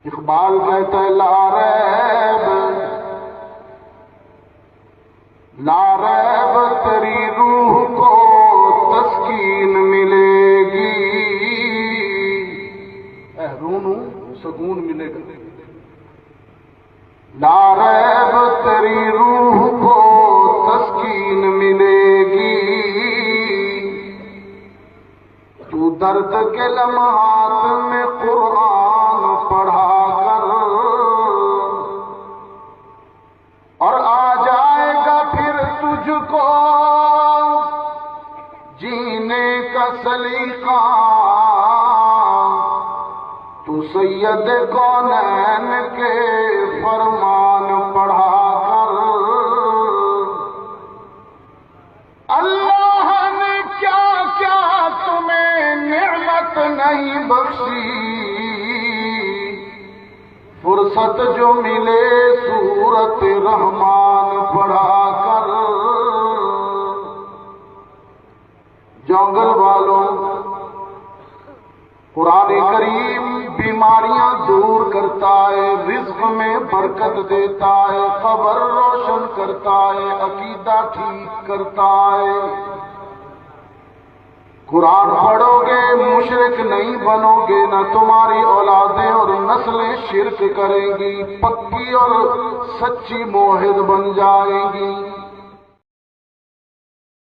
اقبال کہتا ہے لا ریب تیری روح کو تسکین ملے گی، روح سکون ملے گا. لا ریب تیری روح کو تسکین ملے گی، تو درد کے لمحات میں قرآن پڑھا کر، اور آ جائے گا پھر تجھ کو جینے کا سلیقہ. تو سید کونین کے فرمان پڑھا کر. اللہ نے کیا کیا تمہیں نعمت نہیں بخشی، فرصت جو ملے سورت رحمان پڑھا کر. جنگل والوں، قرآن کریم بیماریاں دور کرتا ہے، رزق میں برکت دیتا ہے، قبر روشن کرتا ہے، عقیدہ ٹھیک کرتا ہے. قرآن پڑھو گے مشرک نہیں بنو گے، نہ تمہاری اولادیں اور نسلیں شرک کریں گی، پکی اور سچی موحد بن جائیں گی.